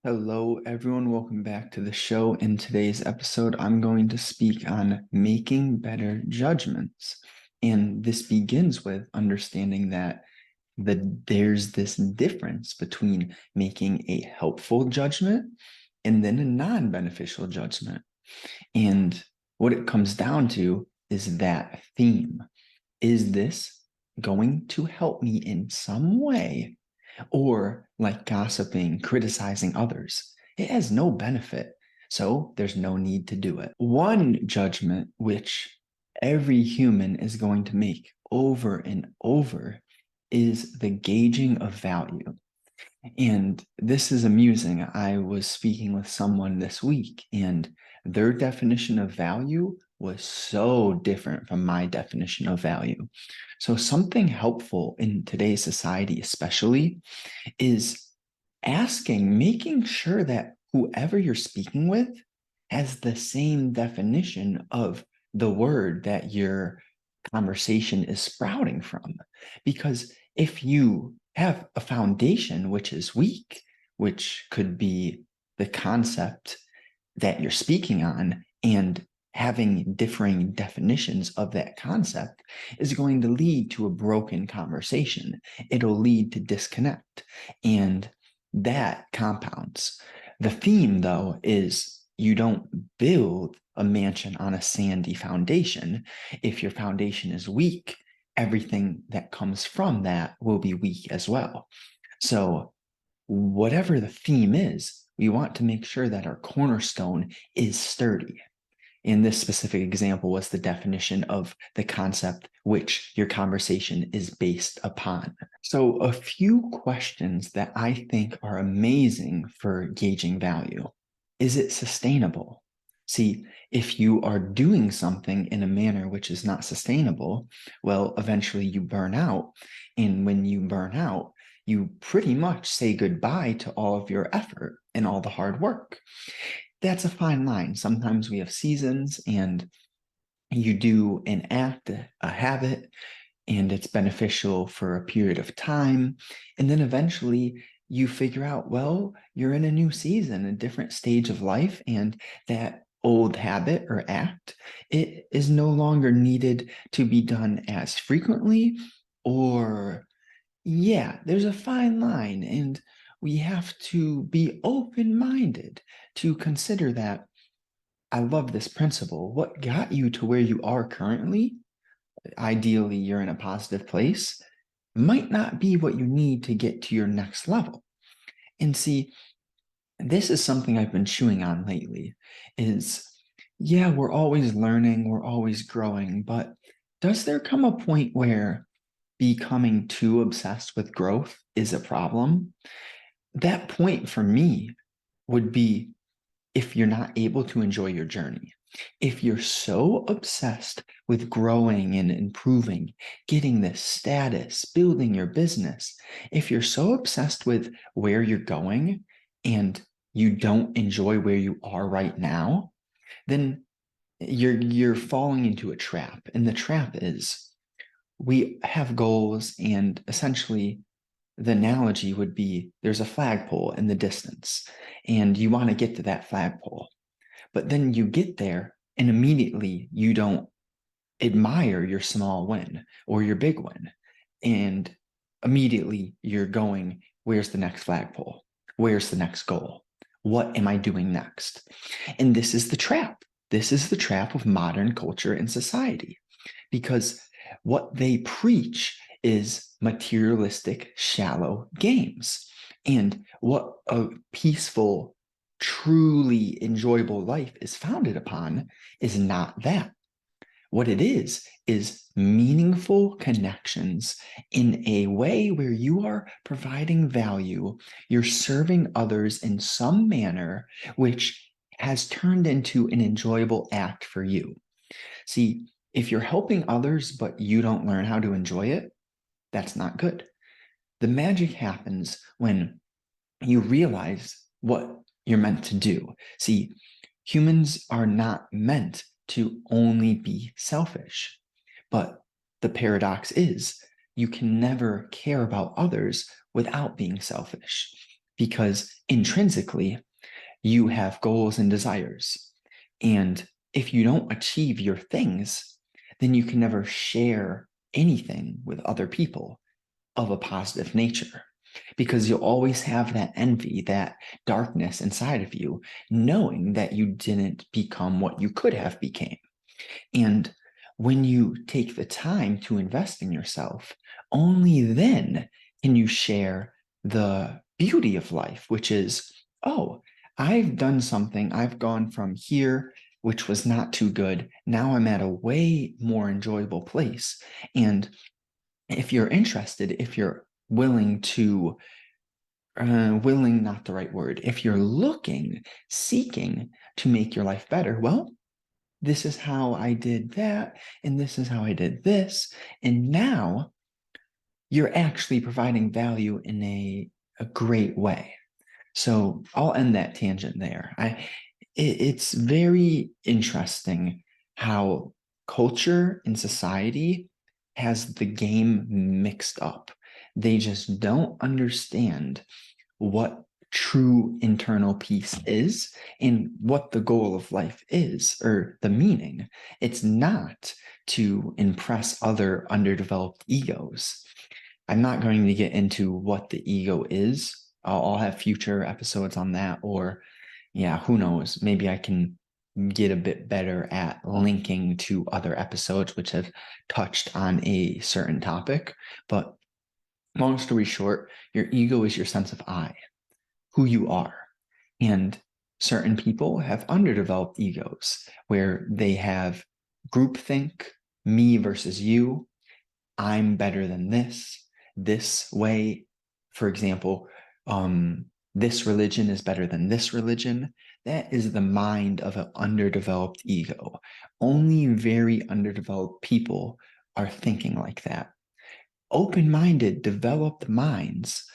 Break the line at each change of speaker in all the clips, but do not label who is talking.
Hello, everyone. Welcome back to the show. In today's episode, I'm going to speak on making better judgments. And this begins with understanding that there's this difference between making a helpful judgment and then a non-beneficial judgment. And what it comes down to is that theme. Is this going to help me in some way? Or like gossiping, criticizing others, it has no benefit, so there's no need to do it. One judgment which every human is going to make over and over is the gauging of value. And this is amusing. I was speaking with someone this week, and their definition of value was so different from my definition of value. So, something helpful in today's society, especially, is making sure that whoever you're speaking with has the same definition of the word that your conversation is sprouting from. Because if you have a foundation which is weak, which could be the concept that you're speaking on, and having differing definitions of that concept is going to lead to a broken conversation. It'll lead to disconnect, and that compounds. The theme, though, is you don't build a mansion on a sandy foundation. If your foundation is weak, everything that comes from that will be weak as well. So, whatever the theme is, we want to make sure that our cornerstone is sturdy. In this specific example was the definition of the concept which your conversation is based upon. So a few questions that I think are amazing for gauging value. Is it sustainable? See, if you are doing something in a manner which is not sustainable, well, eventually you burn out. And when you burn out, you pretty much say goodbye to all of your effort and all the hard work. That's a fine line. Sometimes we have seasons and you do an act, a habit, and it's beneficial for a period of time. And then eventually you figure out, well, you're in a new season, a different stage of life, and that old habit or act, it is no longer needed to be done as frequently. Or yeah, there's a fine line, and we have to be open-minded to consider that. I love this principle. What got you to where you are currently, ideally you're in a positive place, might not be what you need to get to your next level. And see, this is something I've been chewing on lately is, yeah, we're always learning, we're always growing, but does there come a point where becoming too obsessed with growth is a problem? That point for me would be if you're not able to enjoy your journey. If you're so obsessed with growing and improving, getting this status, building your business, if you're so obsessed with where you're going and you don't enjoy where you are right now, then you're falling into a trap. And the trap is we have goals, and essentially the analogy would be there's a flagpole in the distance and you want to get to that flagpole, but then you get there and immediately you don't admire your small win or your big win, and immediately you're going, where's the next flagpole? Where's the next goal? What am I doing next? And this is the trap. This is the trap of modern culture and society, because what they preach is materialistic, shallow games. And what a peaceful, truly enjoyable life is founded upon is not that. What it is meaningful connections in a way where you are providing value, you're serving others in some manner, which has turned into an enjoyable act for you. See, if you're helping others, but you don't learn how to enjoy it, that's not good. The magic happens when you realize what you're meant to do. See, humans are not meant to only be selfish, but the paradox is you can never care about others without being selfish, because intrinsically you have goals and desires. And if you don't achieve your things, then you can never share anything with other people of a positive nature, because you'll always have that envy, that darkness inside of you, knowing that you didn't become what you could have became. And when you take the time to invest in yourself, only then can you share the beauty of life, which is, oh, I've done something. I've gone from here, which was not too good. Now I'm at a way more enjoyable place. And if you're interested, if you're willing to, willing, not the right word, if you're looking, seeking to make your life better, well, this is how I did that, and this is how I did this. And now you're actually providing value in a great way. So I'll end that tangent there. It's very interesting how culture and society has the game mixed up. They just don't understand what true internal peace is and what the goal of life is, or the meaning. It's not to impress other underdeveloped egos. I'm not going to get into what the ego is. I'll have future episodes on that, or yeah, who knows? Maybe I can get a bit better at linking to other episodes which have touched on a certain topic. But long story short, your ego is your sense of I, who you are. And certain people have underdeveloped egos where they have groupthink, me versus you, I'm better than this way. For example, this religion is better than this religion. That is the mind of an underdeveloped ego. Only very underdeveloped people are thinking like that. Open-minded, developed minds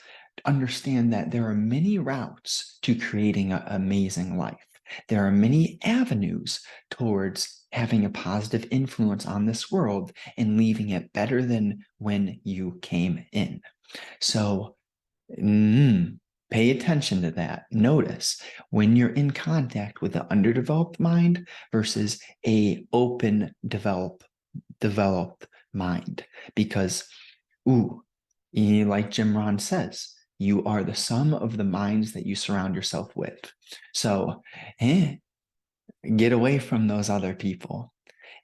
understand that there are many routes to creating an amazing life. There are many avenues towards having a positive influence on this world and leaving it better than when you came in. So pay attention to that. Notice when you're in contact with an underdeveloped mind versus a open, developed mind. Because, like Jim Rohn says, you are the sum of the minds that you surround yourself with. So, get away from those other people.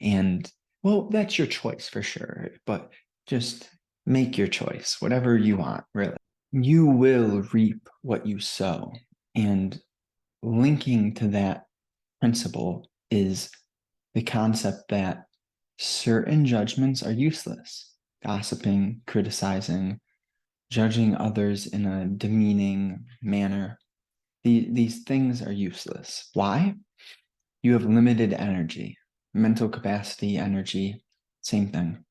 And, well, that's your choice for sure. But just make your choice, whatever you want, really. You will reap what you sow. And linking to that principle is the concept that certain judgments are useless. Gossiping, criticizing, judging others in a demeaning manner. These things are useless. Why? You have limited energy, mental capacity, energy, same thing.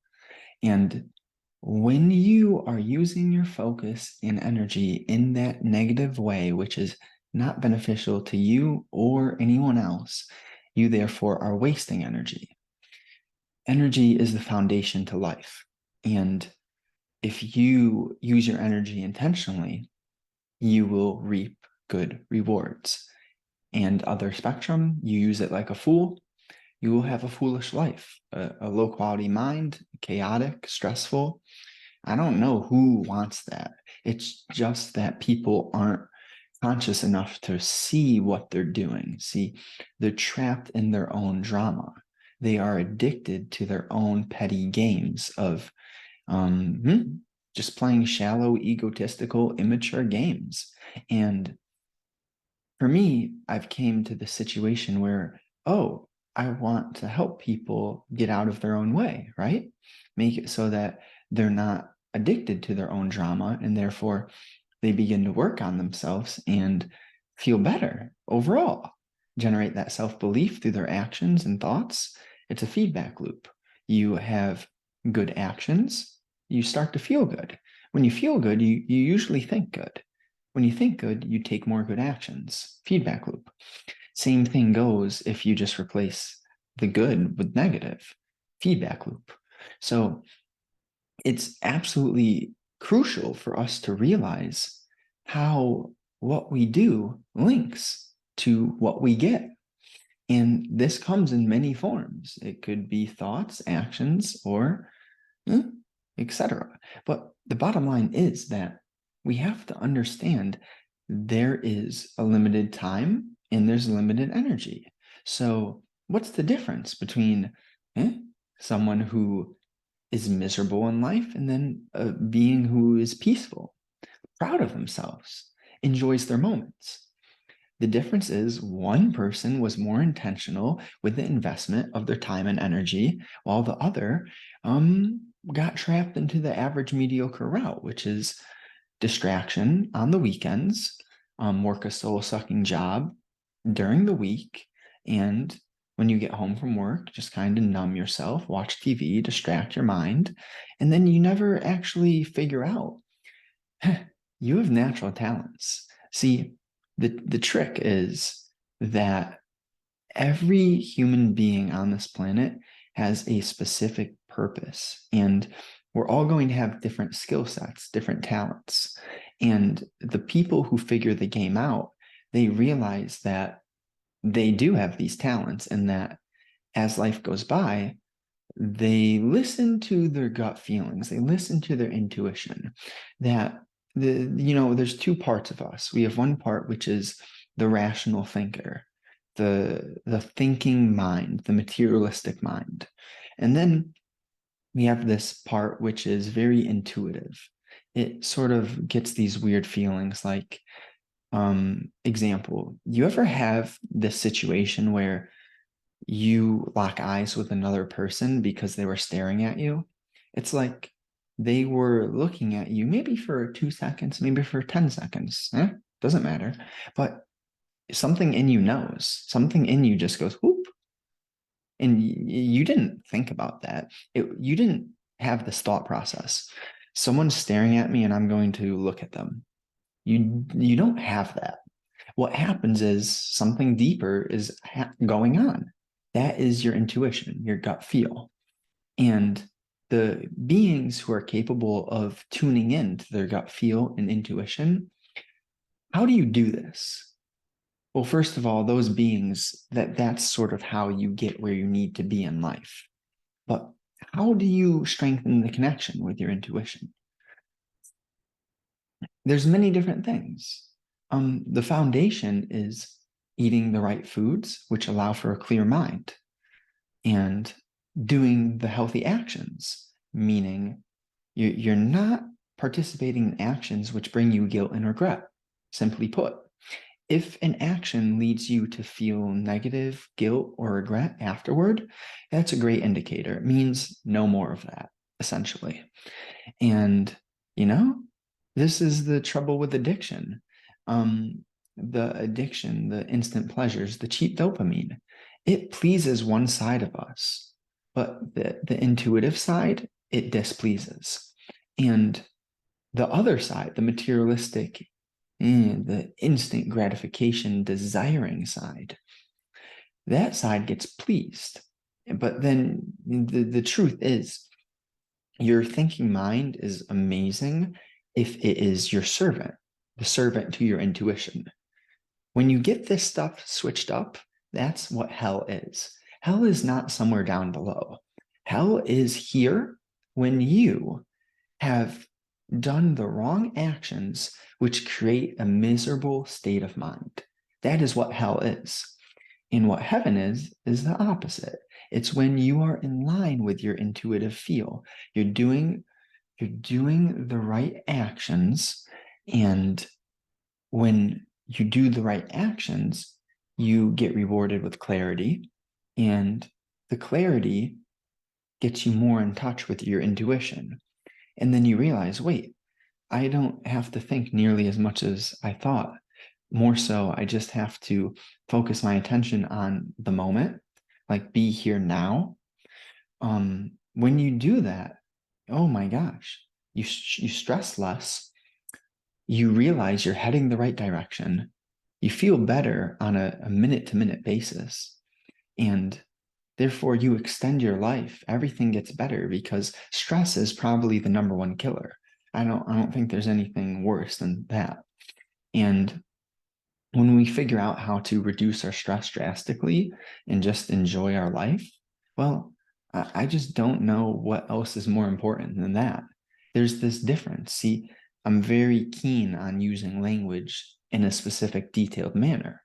And when you are using your focus and energy in that negative way, which is not beneficial to you or anyone else, you therefore are wasting energy. Energy is the foundation to life. And if you use your energy intentionally, you will reap good rewards. And other spectrum, you use it like a fool, you will have a foolish life, a low quality mind, chaotic, stressful. I don't know who wants that. It's just that people aren't conscious enough to see what they're doing. See, they're trapped in their own drama. They are addicted to their own petty games of just playing shallow, egotistical, immature games. And for me, I've came to the situation where, oh, I want to help people get out of their own way, right? Make it so that they're not addicted to their own drama, and therefore they begin to work on themselves and feel better overall, generate that self-belief through their actions and thoughts. It's a feedback loop. You have good actions, you start to feel good. When you feel good, you usually think good. When you think good, you take more good actions. Feedback loop. Same thing goes if you just replace the good with negative. Feedback loop. So it's absolutely crucial for us to realize how what we do links to what we get. And this comes in many forms. It could be thoughts, actions, or etc. But the bottom line is that we have to understand there is a limited time and there's limited energy. So what's the difference between someone who is miserable in life and then a being who is peaceful, proud of themselves, enjoys their moments? The difference is one person was more intentional with the investment of their time and energy, while the other got trapped into the average mediocre route, which is distraction on the weekends, work a soul-sucking job during the week, and when you get home from work, just kind of numb yourself, watch TV, distract your mind, and then you never actually figure out you have natural talents. See, the trick is that every human being on this planet has a specific purpose, and we're all going to have different skill sets, different talents. And the people who figure the game out, they realize that they do have these talents, and that as life goes by, they listen to their gut feelings, they listen to their intuition. That there's two parts of us. We have one part which is the rational thinker, the thinking mind, the materialistic mind. And then we have this part which is very intuitive. It sort of gets these weird feelings like, example, you ever have this situation where you lock eyes with another person because they were staring at you? It's like they were looking at you maybe for 2 seconds, maybe for 10 seconds. Doesn't matter. But something in you knows, something in you just goes, whoop. And you didn't think about that. You didn't have this thought process. Someone's staring at me and I'm going to look at them. You don't have that. What happens is something deeper is going on. That is your intuition, your gut feel. And the beings who are capable of tuning in to their gut feel and intuition, how do you do this? Well, first of all, those beings, that's sort of how you get where you need to be in life. But how do you strengthen the connection with your intuition? There's many different things. The foundation is eating the right foods, which allow for a clear mind, and doing the healthy actions, meaning you're not participating in actions which bring you guilt and regret. Simply put, if an action leads you to feel negative, guilt, or regret afterward, that's a great indicator. It means no more of that, essentially. And, this is the trouble with addiction. The addiction, the instant pleasures, the cheap dopamine, it pleases one side of us, but the intuitive side, it displeases. And the other side, the materialistic, the instant gratification desiring side, that side gets pleased. But then the truth is, your thinking mind is amazing if it is your servant, the servant to your intuition. When you get this stuff switched up, that's what hell is. Hell is not somewhere down below. Hell is here when you have done the wrong actions which create a miserable state of mind. That is what hell is. And what heaven is the opposite. It's when you are in line with your intuitive feel. You're doing the right actions, and when you do the right actions, you get rewarded with clarity, and the clarity gets you more in touch with your intuition. And then you realize, wait, I don't have to think nearly as much as I thought. More so, I just have to focus my attention on the moment, like be here now. When you do that, oh my gosh, you stress less. You realize you're heading the right direction. You feel better on a minute-to-minute basis. And therefore, you extend your life. Everything gets better because stress is probably the number one killer. I don't think there's anything worse than that. And when we figure out how to reduce our stress drastically and just enjoy our life, well, I just don't know what else is more important than that. There's this difference. See, I'm very keen on using language in a specific, detailed manner.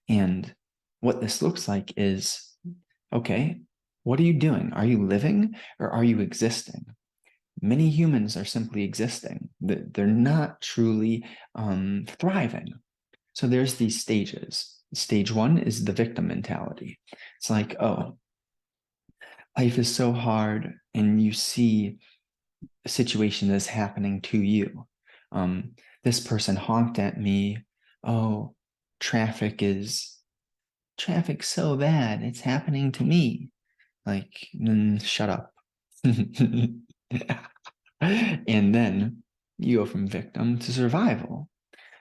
And what this looks like is, okay, what are you doing? Are you living or are you existing? Many humans are simply existing. They're not truly thriving. So there's these stages. Stage one is the victim mentality. It's like, oh, life is so hard, and you see a situation that's happening to you. This person honked at me. Oh, traffic's so bad. It's happening to me. Like, shut up. And then you go from victim to survival.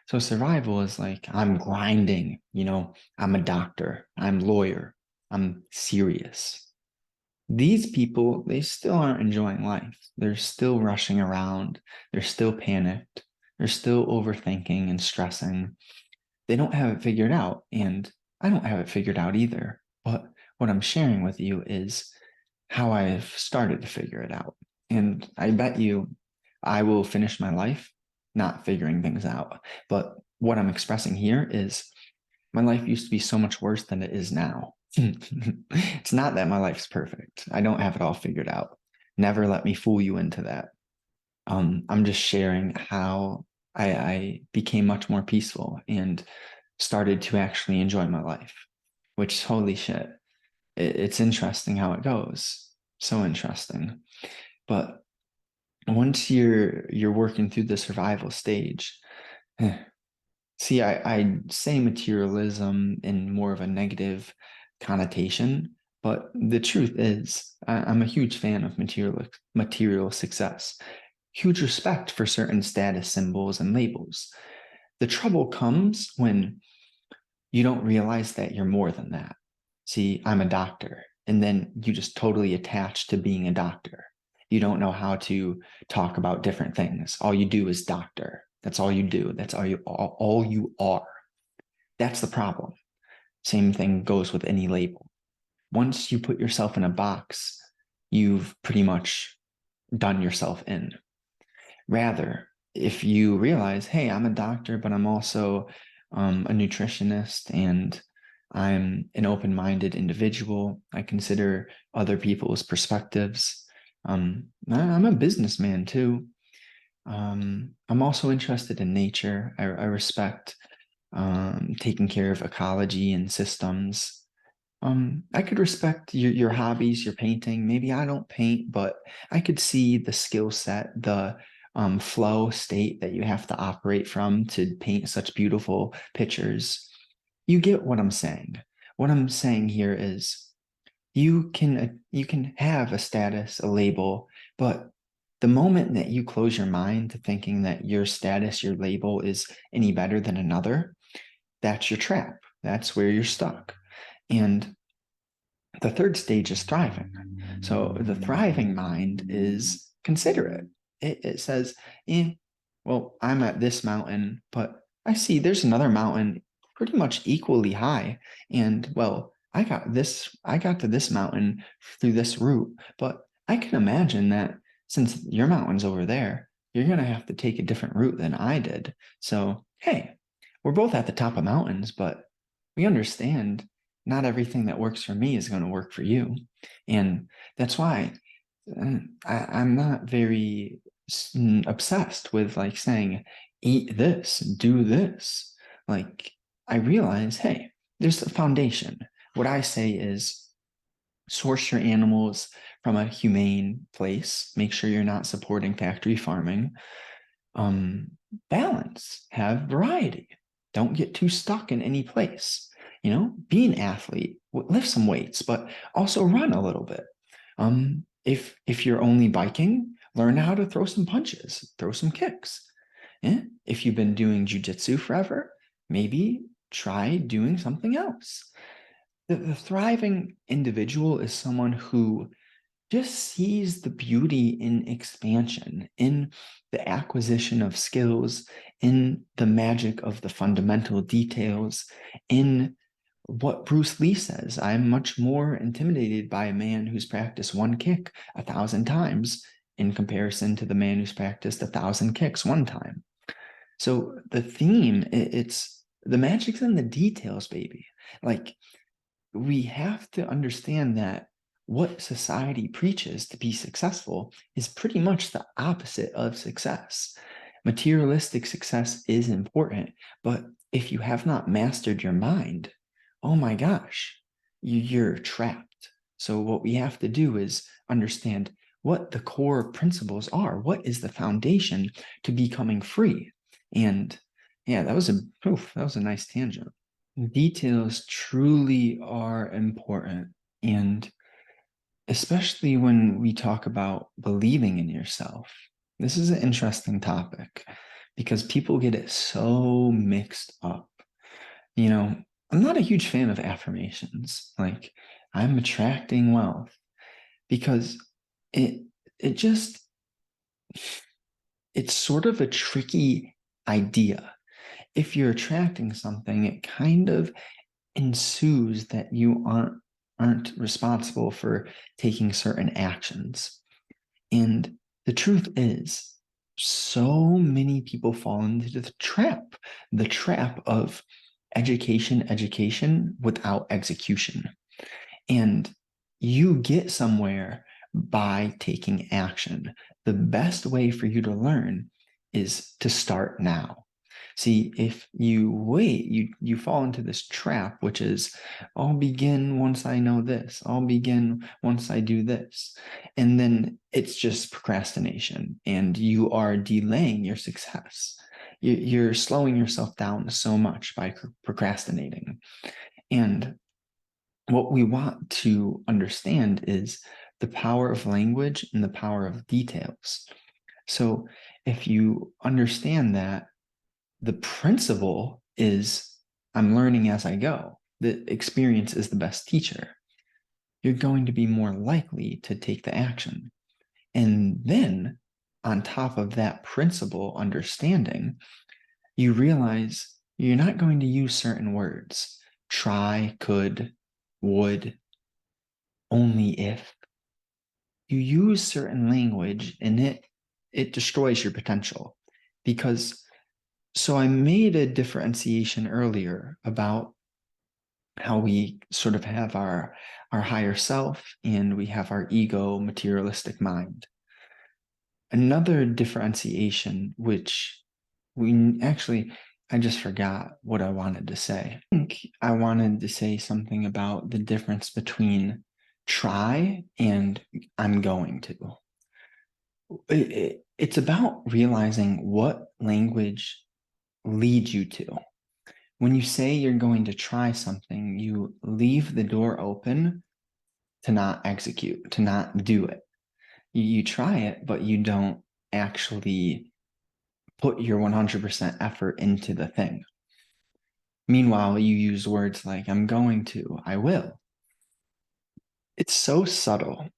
So survival is like, I'm grinding, I'm a doctor, I'm a lawyer, I'm serious. These people, they still aren't enjoying life. They're still rushing around. They're still panicked. They're still overthinking and stressing. They don't have it figured out. And I don't have it figured out either. But what I'm sharing with you is how I've started to figure it out. And I bet you I will finish my life not figuring things out. But what I'm expressing here is my life used to be so much worse than it is now. It's not that my life's perfect. I don't have it all figured out. Never let me fool you into that. I'm just sharing how I became much more peaceful and started to actually enjoy my life, which, holy shit, it's interesting how it goes. So interesting. But once you're working through the survival stage, see, I say materialism in more of a negative connotation, but the truth is, I'm a huge fan of material success. Huge respect for certain status symbols and labels. The trouble comes when you don't realize that you're more than that. See, I'm a doctor, and then you just totally attach to being a doctor. You don't know how to talk about different things. All you do is doctor. That's all you do. That's all you are. That's the problem. Same thing goes with any label. Once you put yourself in a box, you've pretty much done yourself in. Rather, if you realize, hey, I'm a doctor, but I'm also a nutritionist, and I'm an open-minded individual. I consider other people's perspectives. I'm a businessman too. I'm also interested in nature. I respect taking care of ecology and systems. I could respect your hobbies, your painting. Maybe I don't paint, but I could see the skill set, the flow state that you have to operate from to paint such beautiful pictures. You get what I'm saying. What I'm saying here is you can have a status, a label, but the moment that you close your mind to thinking that your status, your label is any better than another, that's your trap. That's where you're stuck. And the third stage is thriving. So the thriving mind is considerate. It says, well, I'm at this mountain, but I see there's another mountain pretty much equally high. And well, I got to this mountain through this route, but I can imagine that since your mountain's over there, you're going to have to take a different route than I did. So, hey, we're both at the top of mountains, but we understand not everything that works for me is going to work for you. And that's why I'm not very obsessed with like saying, eat this, do this. Like, I realize, hey, there's a foundation. What I say is source your animals from a humane place. Make sure you're not supporting factory farming. Balance, have variety. Don't get too stuck in any place. Be an athlete, lift some weights, but also run a little bit. If you're only biking, learn how to throw some punches, throw some kicks. If you've been doing jujitsu forever, maybe try doing something else. The thriving individual is someone who just sees the beauty in expansion, in the acquisition of skills, in the magic of the fundamental details, in what Bruce Lee says. I'm much more intimidated by a man who's practiced one kick 1,000 times in comparison to the man who's practiced 1,000 kicks one time. So the theme, it's the magic's in the details, baby. Like, we have to understand that what society preaches to be successful is pretty much the opposite of success. Materialistic success is important, but if you have not mastered your mind, oh my gosh, you're trapped. So what we have to do is understand what the core principles are. What is the foundation to becoming free? And yeah, that was a nice tangent. Details truly are important, and especially when we talk about believing in yourself. This is an interesting topic because people get it so mixed up. I'm not a huge fan of affirmations, like I'm attracting wealth, because it it just it's sort of a tricky idea. If you're attracting something, it kind of ensues that you aren't responsible for taking certain actions. And the truth is, so many people fall into the trap of education without execution. And you get somewhere by taking action. The best way for you to learn is to start now. See, if you wait, you fall into this trap, which is, I'll begin once I know this. I'll begin once I do this. And then it's just procrastination, and you are delaying your success. You're slowing yourself down so much by procrastinating. And what we want to understand is the power of language and the power of details. So if you understand that the principle is I'm learning as I go, the experience is the best teacher, you're going to be more likely to take the action. And then on top of that principle understanding, you realize you're not going to use certain words. Try, could, would, only if. You use certain language and it destroys your potential. Because so I made a differentiation earlier about how we sort of have our higher self and we have our ego materialistic mind. Another differentiation, which I just forgot what I wanted to say. I think I wanted to say something about the difference between try and I'm going to. It's about realizing what language leads you to. When you say you're going to try something, you leave the door open to not execute, to not do it. You try it, but you don't actually put your 100% effort into the thing. Meanwhile, you use words like I'm going to, I will. It's so subtle,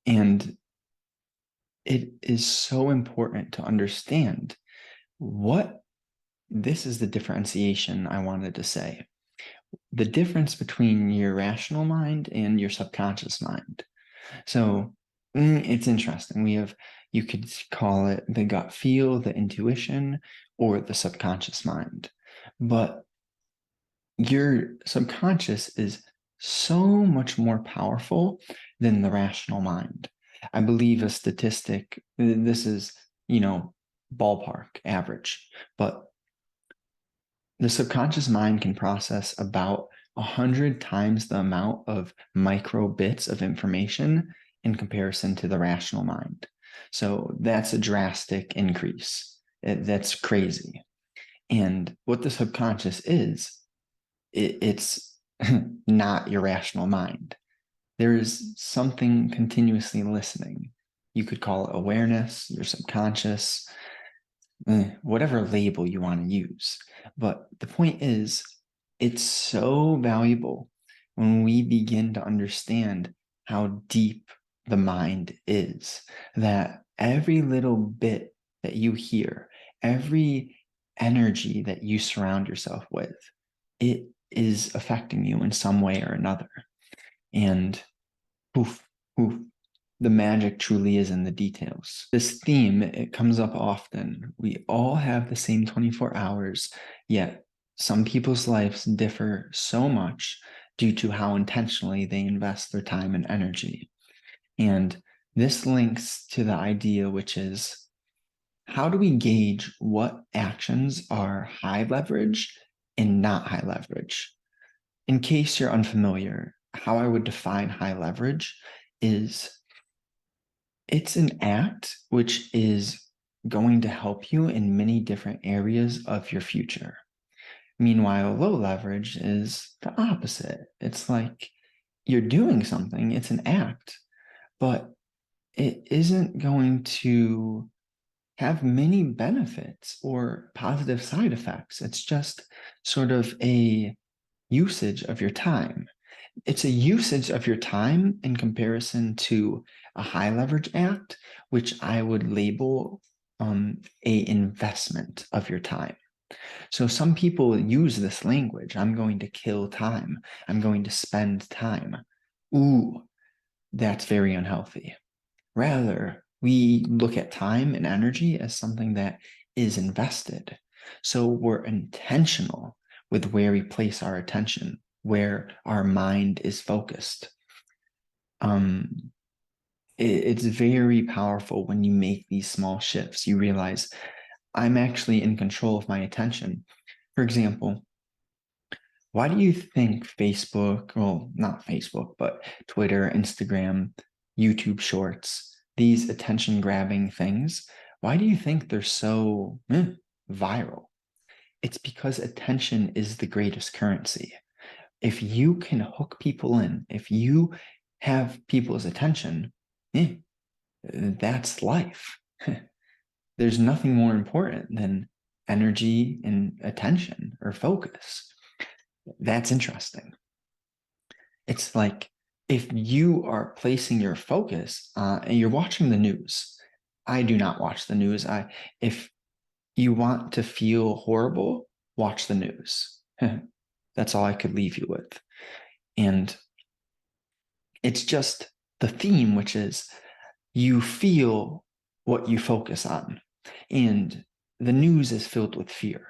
and it is so important to understand what this is the differentiation I wanted to say. The difference between your rational mind and your subconscious mind. So it's interesting. You could call it the gut feel, the intuition, or the subconscious mind. But your subconscious is so much more powerful than the rational mind. I believe a statistic, this is, ballpark average, but the subconscious mind can process about 100 times the amount of micro bits of information in comparison to the rational mind. So that's a drastic increase. That's crazy. And what the subconscious is, it's not your rational mind. There is something continuously listening. You could call it awareness, your subconscious, whatever label you want to use. But the point is, it's so valuable when we begin to understand how deep the mind is, that every little bit that you hear, every energy that you surround yourself with, it is affecting you in some way or another. And poof, poof, the magic truly is in the details. This theme, it comes up often. We all have the same 24 hours, yet some people's lives differ so much due to how intentionally they invest their time and energy. And this links to the idea, which is, how do we gauge what actions are high leverage and not high leverage? In case you're unfamiliar, how I would define high leverage is, it's an act which is going to help you in many different areas of your future. Meanwhile, low leverage is the opposite. It's like you're doing something, it's an act, but it isn't going to have many benefits or positive side effects. It's just sort of a usage of your time. It's a usage of your time in comparison to a high leverage act, which I would label a investment of your time. So some people use this language. I'm going to kill time. I'm going to spend time. Ooh, that's very unhealthy. Rather, we look at time and energy as something that is invested. So we're intentional with where we place our attention, where our mind is focused. It's very powerful when you make these small shifts. You realize, I'm actually in control of my attention. For example, why do you think Facebook, well, not Facebook, but Twitter, Instagram, YouTube Shorts, these attention-grabbing things, why do you think they're so viral? It's because attention is the greatest currency. If you can hook people in, if you have people's attention, that's life. There's nothing more important than energy and attention or focus. That's interesting. It's like, if you are placing your focus and you're watching the news. I do not watch the news. If you want to feel horrible, watch the news. That's all I could leave you with. And it's just the theme, which is, you feel what you focus on. And the news is filled with fear.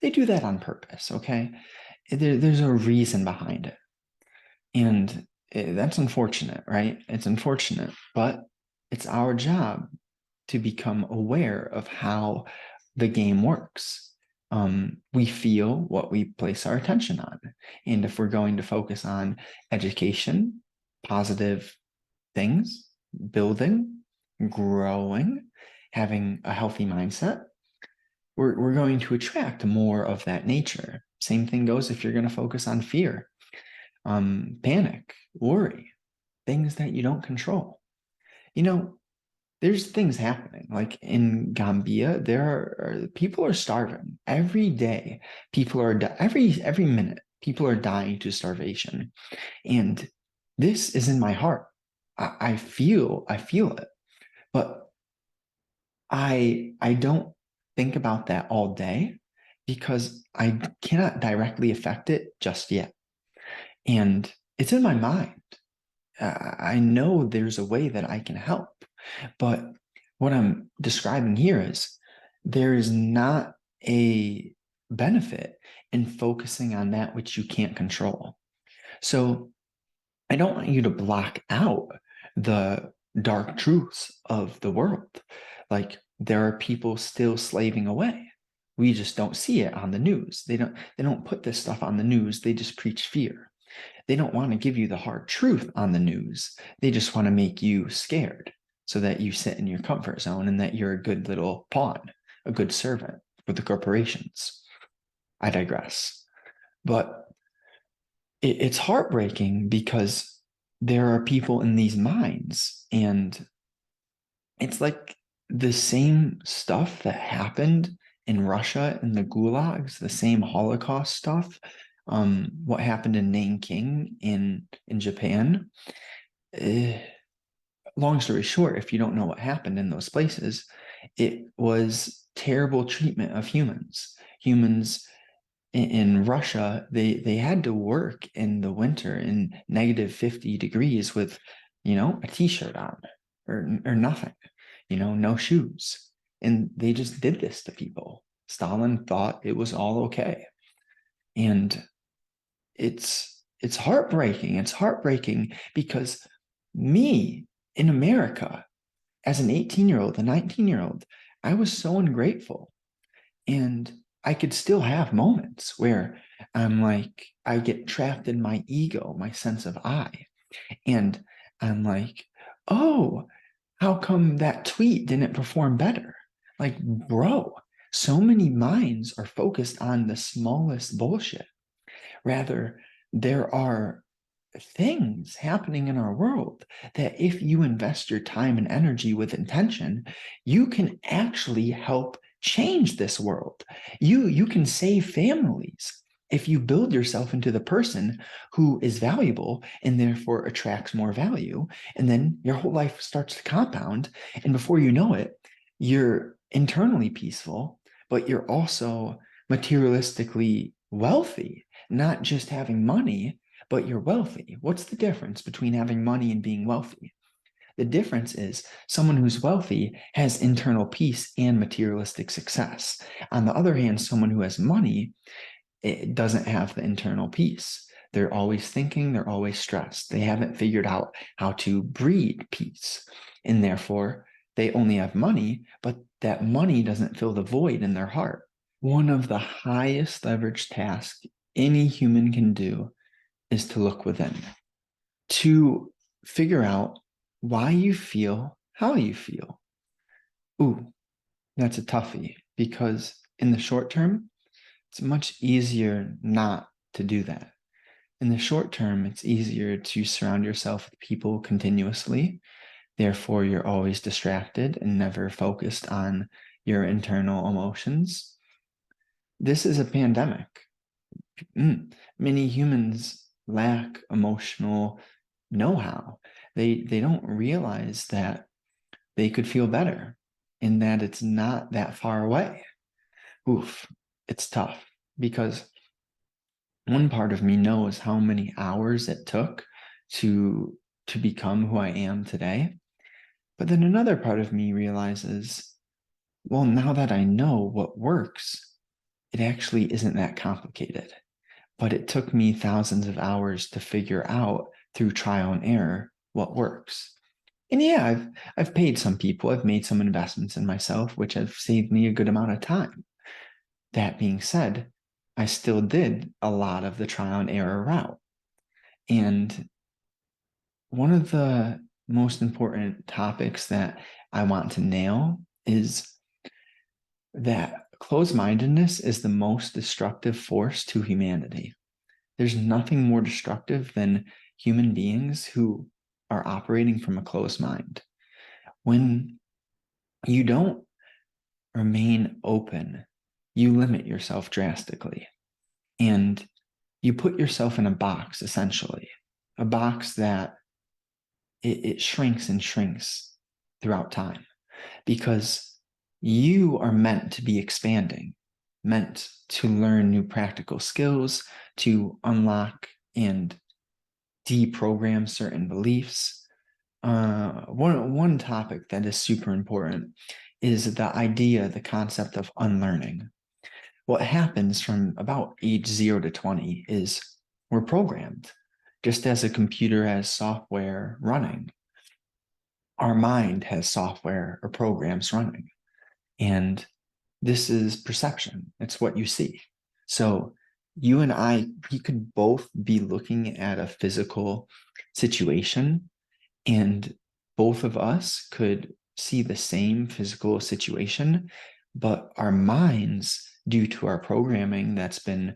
They do that on purpose, okay? There's a reason behind it. And that's unfortunate, right? It's unfortunate, but it's our job to become aware of how the game works. We feel what we place our attention on. And if we're going to focus on education, positive things, building, growing, having a healthy mindset, we're going to attract more of that nature. Same thing goes if you're going to focus on fear, panic, worry, things that you don't control. There's things happening. Like in Gambia, there are people are starving every day. People are every minute. People are dying to starvation, and this is in my heart. I feel it, but I don't think about that all day because I cannot directly affect it just yet, and it's in my mind. I know there's a way that I can help, but what I'm describing here is, there is not a benefit in focusing on that which you can't control. So I don't want you to block out the dark truths of the world. Like, there are people still slaving away. We just don't see it on the news. They don't put this stuff on the news. They just preach fear. They don't want to give you the hard truth on the news. They just want to make you scared so that you sit in your comfort zone and that you're a good little pawn, a good servant for the corporations. I digress. But it's heartbreaking because there are people in these minds, and it's like the same stuff that happened in Russia in the gulags, the same Holocaust stuff, what happened in Nanking in Japan. long story short, if you don't know what happened in those places, it was terrible treatment of humans. Humans in Russia, they had to work in the winter in -50 degrees with, a t-shirt on or nothing, no shoes. And they just did this to people. Stalin thought it was all okay. And it's heartbreaking. It's heartbreaking because me in America, as an 18-year-old, a 19-year-old, I was so ungrateful. And I could still have moments where I'm like, I get trapped in my ego, my sense of I. And I'm like, oh, how come that tweet didn't perform better? Like, bro, so many minds are focused on the smallest bullshit. Rather, there are things happening in our world that if you invest your time and energy with intention, you can actually help change this world. You can save families if you build yourself into the person who is valuable and therefore attracts more value. And then your whole life starts to compound. And before you know it, you're internally peaceful, but you're also materialistically wealthy, not just having money, but you're wealthy. What's the difference between having money and being wealthy? The difference is someone who's wealthy has internal peace and materialistic success. On the other hand, someone who has money, it doesn't have the internal peace. They're always thinking, they're always stressed. They haven't figured out how to breed peace. And therefore, they only have money, but that money doesn't fill the void in their heart. One of the highest leverage tasks any human can do is to look within, to figure out why you feel how you feel. Ooh, that's a toughie because in the short term, it's much easier not to do that. In the short term, it's easier to surround yourself with people continuously. Therefore, you're always distracted and never focused on your internal emotions. This is a pandemic. Many humans lack emotional know-how. They don't realize that they could feel better and that it's not that far away. Oof, it's tough because one part of me knows how many hours it took to become who I am today. But then another part of me realizes, well, now that I know what works, it actually isn't that complicated. But it took me thousands of hours to figure out through trial and error what works. And yeah, I've paid some people, I've made some investments in myself, which have saved me a good amount of time. That being said, I still did a lot of the trial and error route. And one of the most important topics that I want to nail is that closed-mindedness is the most destructive force to humanity. There's nothing more destructive than human beings who are operating from a closed mind. When you don't remain open, you limit yourself drastically. And you put yourself in a box, essentially, a box that it shrinks and shrinks throughout time because you are meant to be expanding, meant to learn new practical skills, to unlock and deprogram certain beliefs. One topic that is super important is the idea, the concept of unlearning. What happens from about age 0 to 20 is we're programmed. Just as a computer has software running, our mind has software or programs running. And this is perception. It's what you see. So you and I, we could both be looking at a physical situation, and both of us could see the same physical situation, but our minds, due to our programming that's been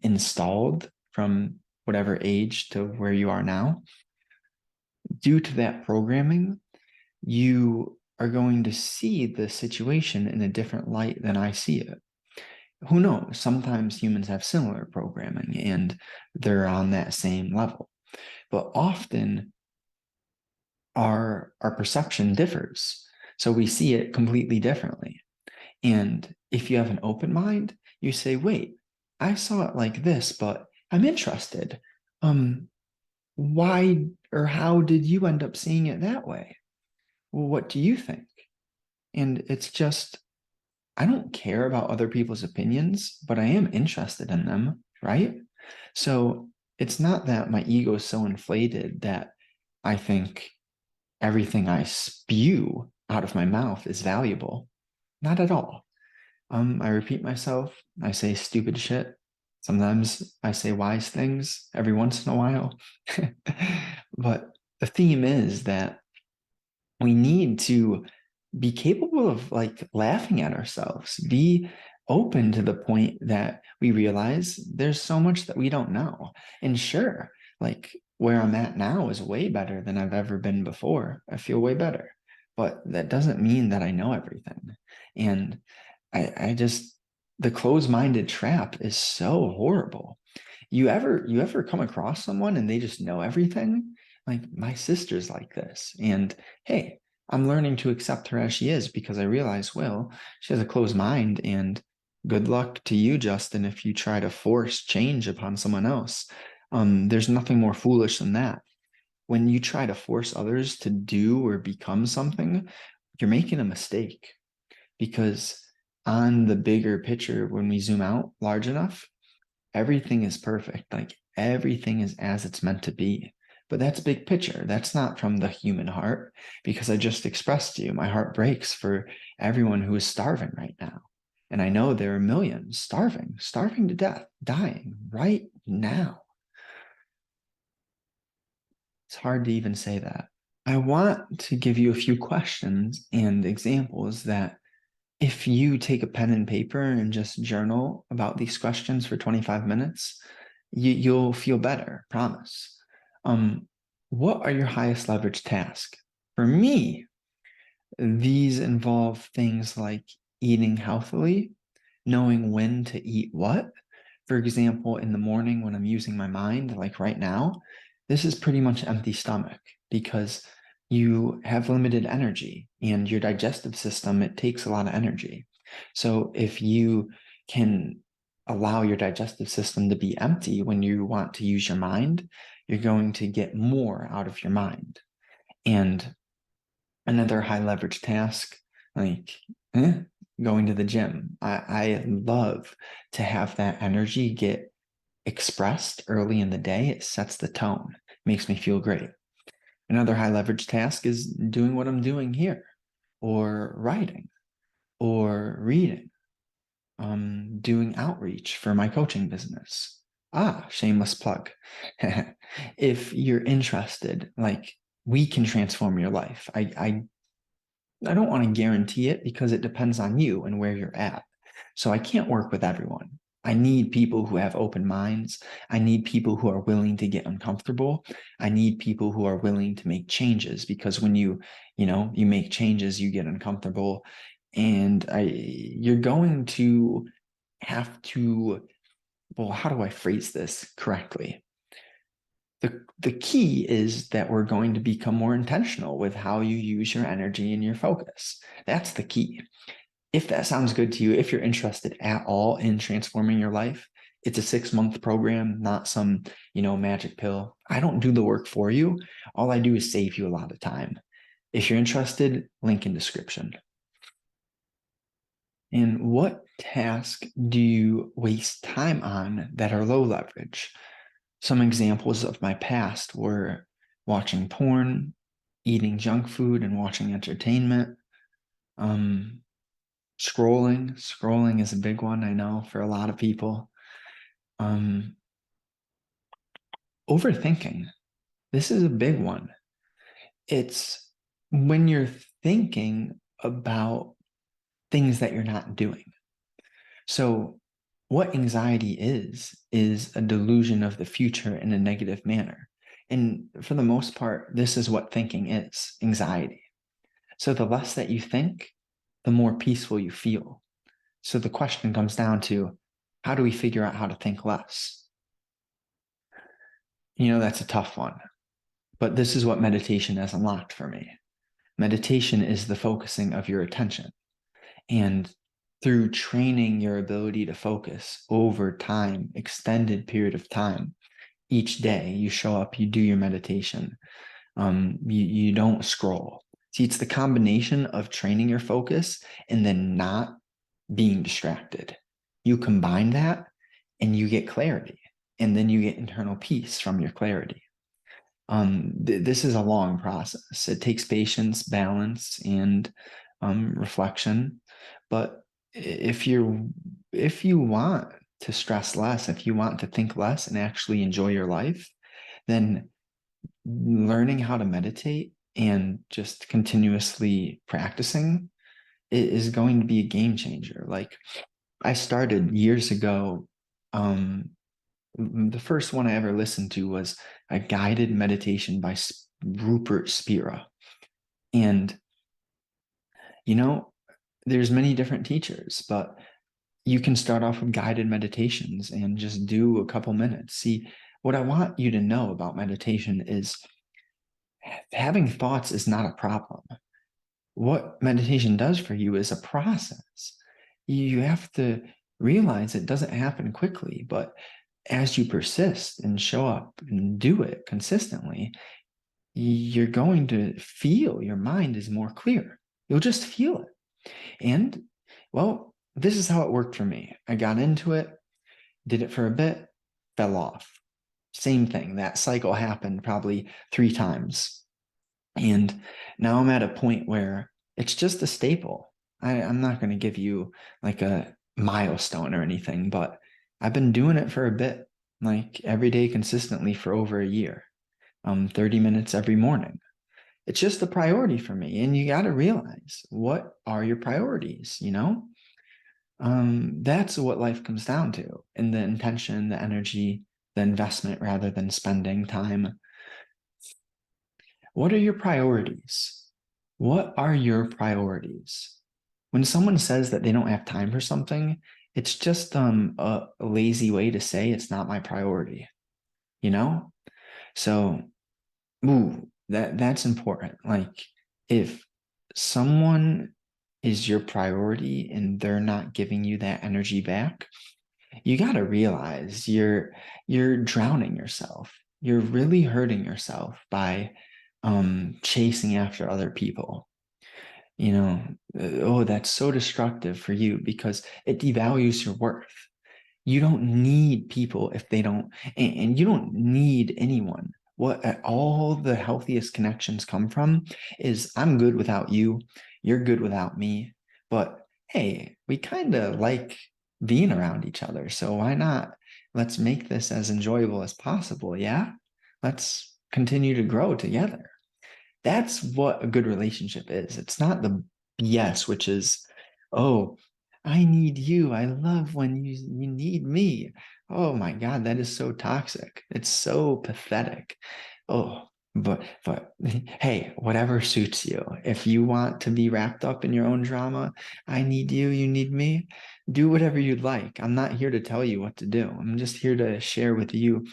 installed from whatever age to where you are now, due to that programming, you are going to see the situation in a different light than I see it. Who knows? Sometimes humans have similar programming and they're on that same level. But often our perception differs. So we see it completely differently. And if you have an open mind, you say, wait, I saw it like this, but I'm interested. Why or how did you end up seeing it that way? Well, what do you think? And it's just, I don't care about other people's opinions, but I am interested in them, right? So it's not that my ego is so inflated that I think everything I spew out of my mouth is valuable. Not at all. I repeat myself. I say stupid shit. Sometimes I say wise things every once in a while. But the theme is that we need to be capable of like laughing at ourselves, be open to the point that we realize there's so much that we don't know. And sure, like where I'm at now is way better than I've ever been before. I feel way better, but that doesn't mean that I know everything. And I just, the closed-minded trap is so horrible. You ever come across someone and they just know everything? Like my sister's like this. And hey, I'm learning to accept her as she is because I realize, well, she has a closed mind, and good luck to you, Justin, if you try to force change upon someone else. There's nothing more foolish than that. When you try to force others to do or become something, you're making a mistake, because on the bigger picture, when we zoom out large enough, everything is perfect. Like everything is as it's meant to be. But that's big picture. That's not from the human heart, because I just expressed to you, my heart breaks for everyone who is starving right now. And I know there are millions starving to death, dying right now. It's hard to even say that. I want to give you a few questions and examples that if you take a pen and paper and just journal about these questions for 25 minutes, you'll feel better, promise. What are your highest leverage tasks? For me, these involve things like eating healthily, knowing when to eat what. For example, in the morning when I'm using my mind, like right now, this is pretty much empty stomach because you have limited energy, and your digestive system, it takes a lot of energy. So if you can allow your digestive system to be empty when you want to use your mind, you're going to get more out of your mind. And another high leverage task, like going to the gym. I love to have that energy get expressed early in the day. It sets the tone, makes me feel great. Another high leverage task is doing what I'm doing here, or writing, or reading, doing outreach for my coaching business. Shameless plug. If you're interested, like we can transform your life. I don't want to guarantee it because it depends on you and where you're at. So I can't work with everyone. I need people who have open minds. I need people who are willing to get uncomfortable. I need people who are willing to make changes, because when you make changes, you get uncomfortable, and you're going to have to, well, how do I phrase this correctly? The key is that we're going to become more intentional with how you use your energy and your focus. That's the key. If that sounds good to you, if you're interested at all in transforming your life, it's a 6-month program, not some, magic pill. I don't do the work for you. All I do is save you a lot of time. If you're interested, link in description. And what task do you waste time on that are low leverage? Some examples of my past were watching porn, eating junk food, and watching entertainment. Scrolling is a big one, I know, for a lot of people. Overthinking. This is a big one. It's when you're thinking about things that you're not doing. So what anxiety is a delusion of the future in a negative manner. And for the most part, this is what thinking is, anxiety. So the less that you think, the more peaceful you feel. So the question comes down to, how do we figure out how to think less? That's a tough one. But this is what meditation has unlocked for me. Meditation is the focusing of your attention. And through training your ability to focus over time, extended period of time, each day you show up, you do your meditation. You don't scroll. See, it's the combination of training your focus and then not being distracted. You combine that and you get clarity, and then you get internal peace from your clarity. This is a long process. It takes patience, balance, and reflection. But if you want to stress less, if you want to think less and actually enjoy your life, then learning how to meditate and just continuously practicing is going to be a game changer. Like I started years ago. The first one I ever listened to was a guided meditation by Rupert Spira. And, there's many different teachers, but you can start off with guided meditations and just do a couple minutes. See, what I want you to know about meditation is having thoughts is not a problem. What meditation does for you is a process. You have to realize it doesn't happen quickly, but as you persist and show up and do it consistently, you're going to feel your mind is more clear. You'll just feel it. And, well, this is how it worked for me. I got into it, did it for a bit, fell off. Same thing. That cycle happened probably 3 times. And now I'm at a point where it's just a staple. I'm not going to give you like a milestone or anything, but I've been doing it for a bit, like every day consistently for over a year, 30 minutes every morning. It's just a priority for me. And you got to realize, what are your priorities, That's what life comes down to, and the intention, the energy, the investment rather than spending time. What are your priorities? What are your priorities? When someone says that they don't have time for something, it's just a lazy way to say it's not my priority, So, that's important. Like if someone is your priority and they're not giving you that energy back, you got to realize you're drowning yourself. You're really hurting yourself by chasing after other people. That's so destructive for you because it devalues your worth. You don't need people if they don't, and you don't need anyone. What all the healthiest connections come from is I'm good without you, you're good without me. But hey, we kind of like being around each other. So why not? Let's make this as enjoyable as possible. Yeah. Let's continue to grow together. That's what a good relationship is. It's not the BS, which is, oh, I need you. I love when you need me. Oh my God, that is so toxic. It's so pathetic. Oh, but hey, whatever suits you. If you want to be wrapped up in your own drama, I need you, you need me, do whatever you'd like. I'm not here to tell you what to do. I'm just here to share with you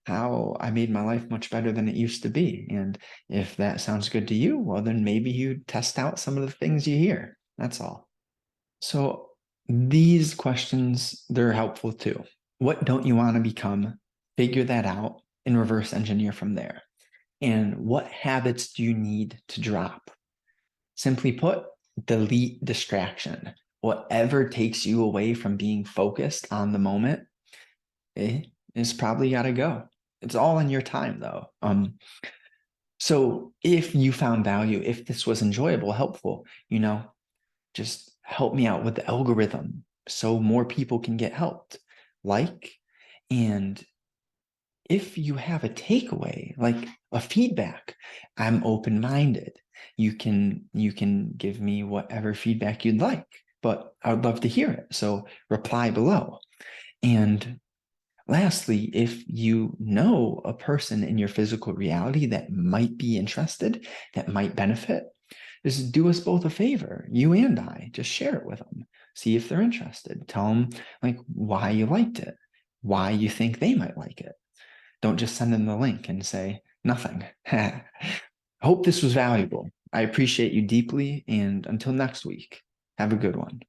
how I made my life much better than it used to be. And if that sounds good to you, well, then maybe you test out some of the things you hear. That's all. So these questions, they're helpful too. What don't you want to become? Figure that out and reverse engineer from there. And what habits do you need to drop? Simply put, delete distraction. Whatever takes you away from being focused on the moment, it's probably got to go. It's all in your time though. So if you found value, if this was enjoyable, helpful, just help me out with the algorithm so more people can get helped. And if you have a takeaway, like a feedback, I'm open-minded. You can give me whatever feedback you'd like, but I would love to hear it. So reply below. And lastly, if you know a person in your physical reality that might be interested, that might benefit, just do us both a favor, you and I, just share it with them. See if they're interested. Tell them like why you liked it, why you think they might like it. Don't just send them the link and say, Nothing. Hope this was valuable. I appreciate you deeply, and until next week, have a good one.